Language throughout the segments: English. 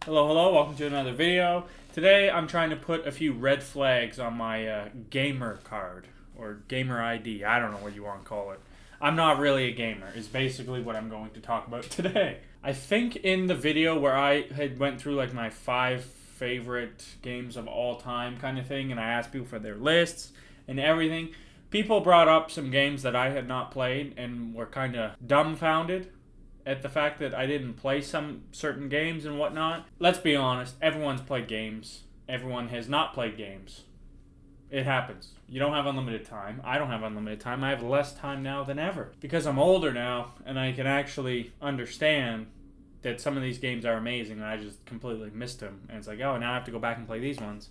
Hello, welcome to another video. Today I'm trying to put a few red flags on my gamer card, or gamer ID, I don't know what you want to call it. I'm not really a gamer, is basically what I'm going to talk about today. I think in the video where I had went through like my 5 favorite games of all time kind of thing, and I asked people for their lists and everything, people brought up some games that I had not played and were kind of dumbfounded at the fact that I didn't play some certain games and whatnot. Let's be honest, everyone's played games. Everyone has not played games. It happens. You don't have unlimited time. I don't have unlimited time. I have less time now than ever. Because I'm older now and I can actually understand that some of these games are amazing and I just completely missed them. And it's like, oh, now I have to go back and play these ones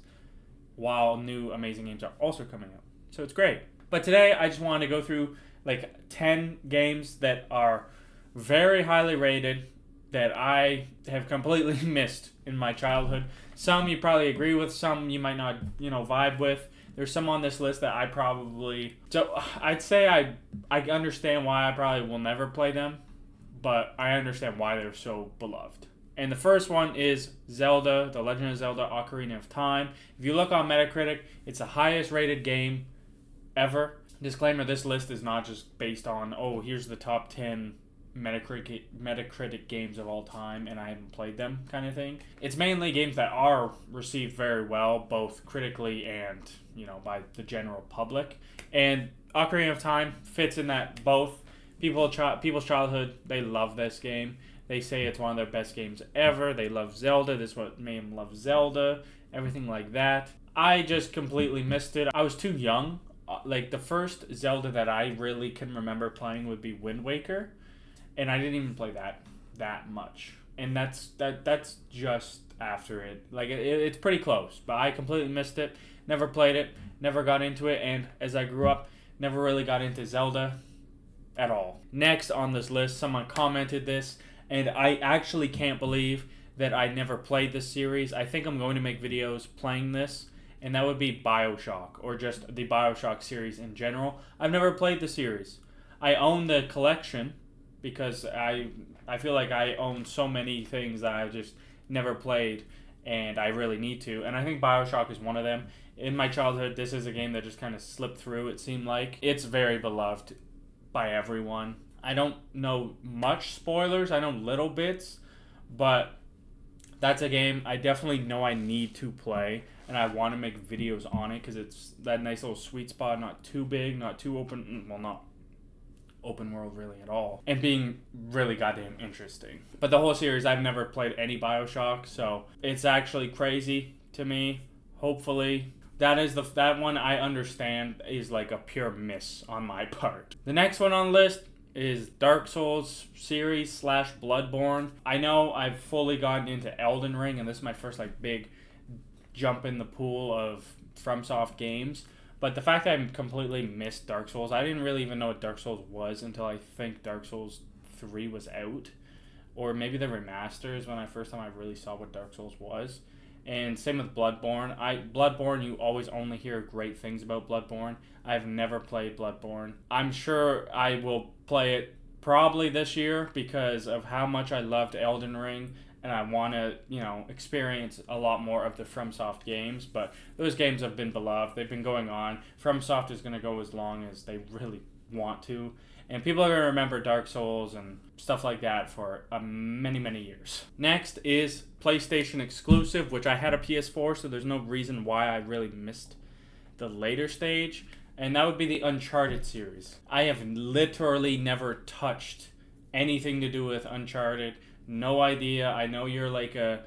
while new amazing games are also coming out. So it's great. But today I just wanted to go through like 10 games that are very highly rated that I have completely missed in my childhood. Some you probably agree with, some you might not, vibe with. There's some on this list that I'd say I understand why I probably will never play them, but I understand why they're so beloved. And the first one is Zelda, The Legend of Zelda Ocarina of Time. If you look on Metacritic, it's the highest rated game ever. Disclaimer, this list is not just based on, here's the top 10 Metacritic games of all time and I haven't played them kind of thing. It's mainly games that are received very well, both critically and, by the general public. And Ocarina of Time fits in that both. People's childhood, they love this game. They say it's one of their best games ever. They love Zelda. This is what made them love Zelda. Everything like that. I just completely missed it. I was too young. Like, the first Zelda that I really can remember playing would be Wind Waker. And I didn't even play that much. And that's just after it. Like, it's pretty close. But I completely missed it. Never played it. Never got into it. And as I grew up, never really got into Zelda at all. Next on this list, someone commented this. And I actually can't believe that I never played this series. I think I'm going to make videos playing this. And that would be BioShock. Or just the BioShock series in general. I've never played the series. I own the collection, because I feel like I own so many things that I've just never played and I really need to. And I think BioShock is one of them. In my childhood, this is a game that just kind of slipped through, it seemed like. It's very beloved by everyone. I don't know much spoilers. I know little bits, but that's a game I definitely know I need to play, and I want to make videos on it because it's that nice little sweet spot, not too big, not too open, well, not open world really at all, and being really goddamn interesting. But the whole series, I've never played any BioShock, so it's actually crazy to me. Hopefully that one I understand is like a pure miss on my part. The next one on the list is Dark Souls series / Bloodborne. I know I've fully gotten into Elden Ring, and this is my first like big jump in the pool of FromSoft games. But the fact that I completely missed Dark Souls, I didn't really even know what Dark Souls was until I think Dark Souls 3 was out. Or maybe the remaster is when I really saw what Dark Souls was. And same with Bloodborne. Bloodborne, you always only hear great things about Bloodborne. I've never played Bloodborne. I'm sure I will play it probably this year because of how much I loved Elden Ring. And I want to, experience a lot more of the FromSoft games. But those games have been beloved. They've been going on. FromSoft is going to go as long as they really want to. And people are going to remember Dark Souls and stuff like that for many, many years. Next is PlayStation exclusive, which I had a PS4, so there's no reason why I really missed the later stage. And that would be the Uncharted series. I have literally never touched anything to do with Uncharted. No idea. I know you're like a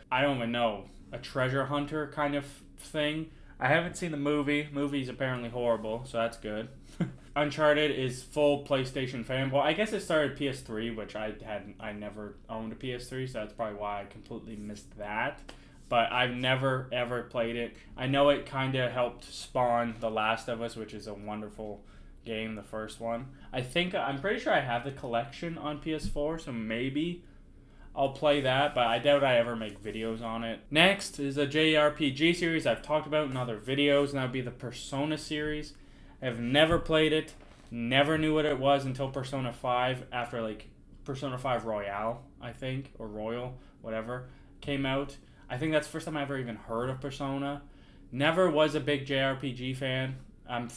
treasure hunter kind of thing. I haven't seen the movie. Movie's apparently horrible, so that's good. Uncharted is full PlayStation fanboy. I guess it started PS3, which I never owned a PS3, so that's probably why I completely missed that. But I've never ever played it. I know it kind of helped spawn The Last of Us, which is a wonderful game, the first one. I'm pretty sure I have the collection on PS4, so maybe I'll play that, but I doubt I ever make videos on it. Next is a JRPG series I've talked about in other videos, and that would be the Persona series. I've never played it, never knew what it was until Persona 5, after like Persona 5 Royale, I think, or Royal, whatever, came out. I think that's the first time I ever even heard of Persona. Never was a big JRPG fan. I'm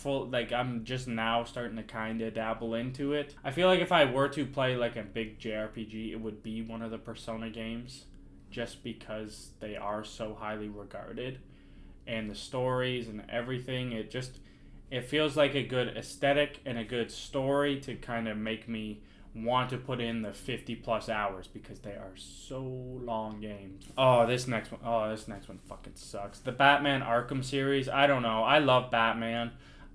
just now starting to kind of dabble into it. I feel like if I were to play like a big JRPG, it would be one of the Persona games just because they are so highly regarded and the stories and everything. It feels like a good aesthetic and a good story to kind of make me want to put in the 50 plus hours because they are so long games. This next one fucking sucks. The Batman Arkham series, I don't know. I love Batman.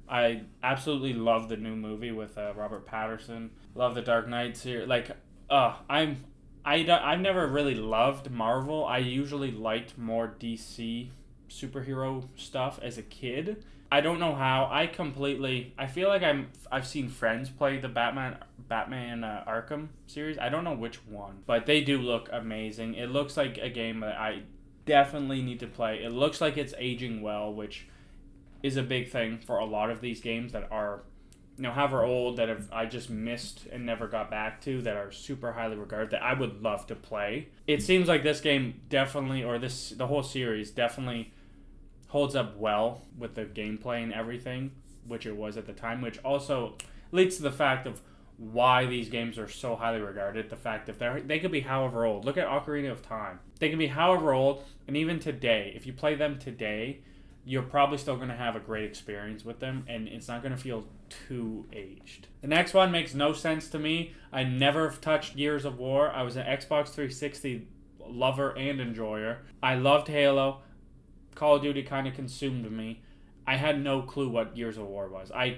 I absolutely love the new movie with Robert Pattinson. Love the Dark Knight series. I've never really loved Marvel. I usually liked more DC superhero stuff as a kid. I don't know how. I feel like I've seen friends play the Batman Arkham series. I don't know which one, but they do look amazing. It looks like a game that I definitely need to play. It looks like it's aging well, which is a big thing for a lot of these games that are, however old, I just missed and never got back to, that are super highly regarded, that I would love to play. It seems like this game definitely, or the whole series definitely holds up well with the gameplay and everything, which it was at the time, which also leads to the fact of why these games are so highly regarded. The fact that they could be however old. Look at Ocarina of Time. They can be however old, and even today, if you play them today, you're probably still going to have a great experience with them, and it's not going to feel too aged. The next one makes no sense to me. I never touched Gears of War. I was an Xbox 360 lover and enjoyer. I loved Halo. Call of Duty kind of consumed me. I had no clue what Gears of War was. I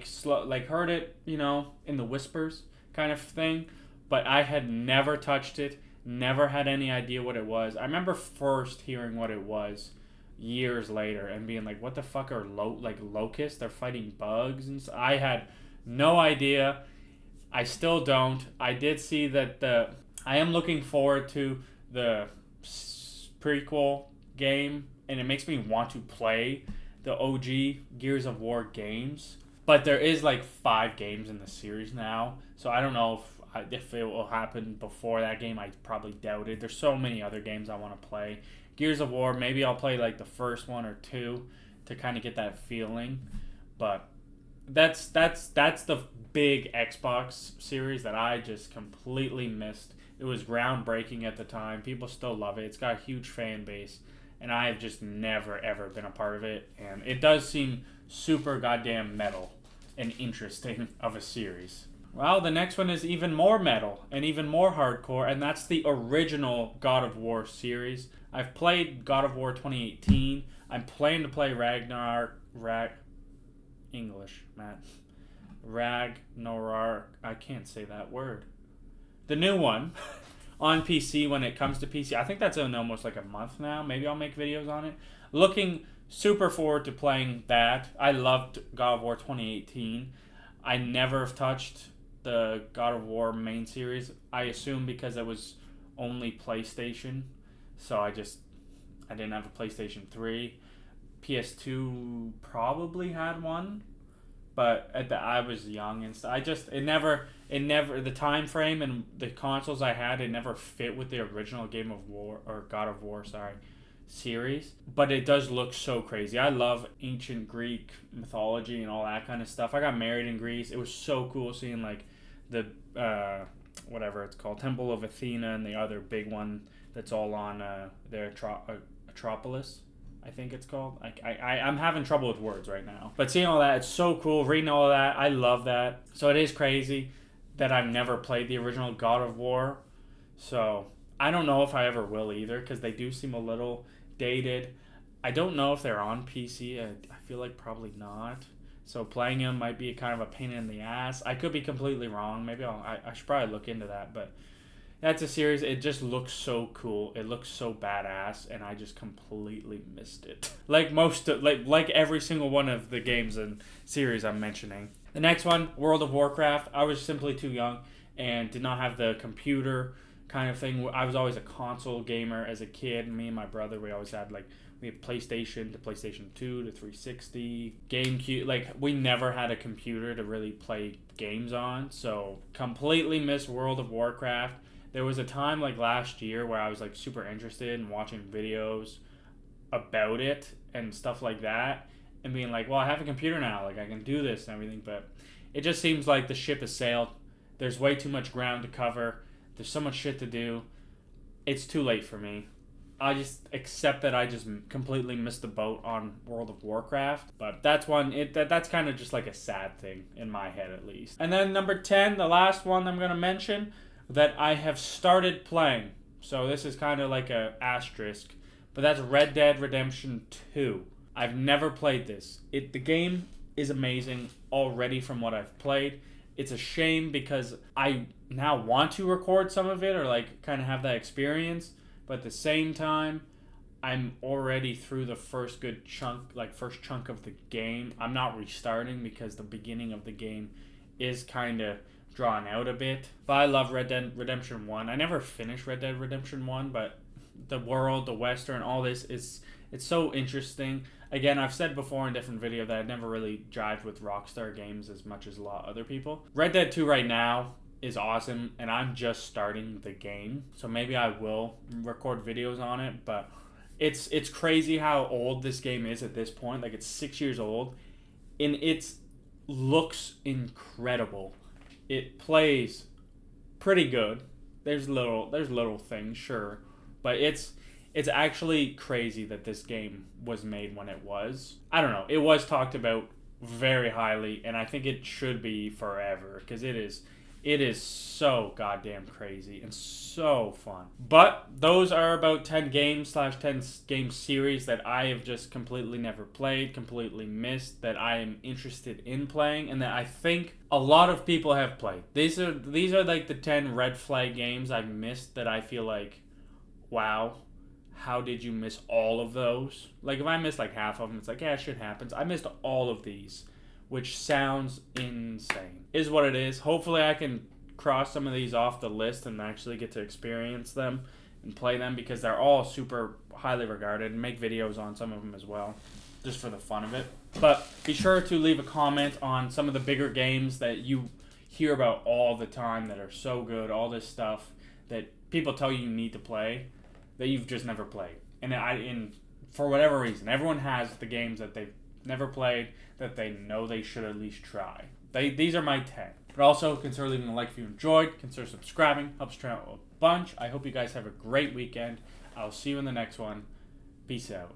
heard it, in the whispers kind of thing, but I had never touched it, never had any idea what it was. I remember first hearing what it was years later and being like, what the fuck are locusts? They're fighting bugs and I had no idea. I still don't. I did see that I am looking forward to the prequel game, and it makes me want to play the OG Gears of War games. But there is 5 games in the series now, so I don't know if it will happen before that game. I probably doubt it. There's so many other games I want to play. Gears of War, maybe I'll play the first one or two to kind of get that feeling. But that's the big Xbox series that I just completely missed. It was groundbreaking at the time. People still love it. It's got a huge fan base. And I have just never, ever been a part of it. And it does seem super goddamn metal and interesting of a series. Well, the next one is even more metal and even more hardcore, and that's the original God of War series. I've played God of War 2018. I'm planning to play Ragnarok. I can't say that word. The new one. On PC when it comes to PC. I think that's in almost a month now. Maybe I'll make videos on it. Looking super forward to playing that. I loved God of War 2018. I never have touched the God of War main series. I assume because it was only PlayStation. So I didn't have a PlayStation 3. PS2 probably had one. But I was young and stuff. It never the time frame and the consoles I had, it never fit with the original Game of War or God of War, series. But it does look so crazy. I love ancient Greek mythology and all that kind of stuff. I got married in Greece. It was so cool seeing the whatever it's called, Temple of Athena, and the other big one that's all on their Atropolis, I think it's called. I'm having trouble with words right now. But seeing all that, it's so cool. Reading all of that, I love that. So it is crazy that I've never played the original God of War. So I don't know if I ever will either, because they do seem a little dated. I don't know if they're on PC. I feel like probably not. So playing them might be kind of a pain in the ass. I could be completely wrong. Maybe I should probably look into that. But that's a series. It just looks so cool. It looks so badass, and I just completely missed it. Like every single one of the games and series I'm mentioning. The next one, World of Warcraft. I was simply too young and did not have the computer kind of thing. I was always a console gamer as a kid. Me and my brother, we always had we had PlayStation to PlayStation 2 to 360, GameCube. We never had a computer to really play games on. So completely missed World of Warcraft. There was a time last year where I was super interested in watching videos about it and stuff like that, and being like, well, I have a computer now, like I can do this and everything, but it just seems like the ship has sailed. There's way too much ground to cover. There's so much shit to do. It's too late for me. I just accept that I just completely missed the boat on World of Warcraft. But that's that's kind of just like a sad thing in my head, at least. And then number 10, the last one I'm going to mention that I have started playing. So this is kind of like a asterisk. But that's Red Dead Redemption 2. I've never played this. The game is amazing already from what I've played. It's a shame because I now want to record some of it or like kind of have that experience. But at the same time, I'm already through the first chunk of the game. I'm not restarting because the beginning of the game is kind of drawn out a bit. But I love Red Dead Redemption 1. I never finished Red Dead Redemption 1, but the world, the Western, all this it's so interesting. Again, I've said before in different videos that I've never really jived with Rockstar games as much as a lot of other people. Red Dead 2 right now is awesome, and I'm just starting the game, so maybe I will record videos on it, but it's crazy how old this game is at this point. Like, it's 6 years old, and it looks incredible. It plays pretty good. There's little things, sure, but it's actually crazy that this game was made when it was. I don't know. It was talked about very highly, and I think it should be forever because it is so goddamn crazy and so fun. But those are about 10 games / 10 game series that I have just completely never played, completely missed, that I am interested in playing, and that I think a lot of people have played. These are like the 10 red flag games I've missed that I feel like, wow, how did you miss all of those? Like, if I missed like half of them, it's like, yeah, shit happens. I missed all of these, which sounds insane. Is what it is. Hopefully I can cross some of these off the list and actually get to experience them and play them because they're all super highly regarded, and make videos on some of them as well, just for the fun of it. But be sure to leave a comment on some of the bigger games that you hear about all the time that are so good, all this stuff that people tell you need to play that you've just never played. And for whatever reason, everyone has the games that they've never played that they know they should at least try. These are my 10. But also, consider leaving a like if you enjoyed. Consider subscribing. Helps channel a bunch. I hope you guys have a great weekend. I'll see you in the next one. Peace out.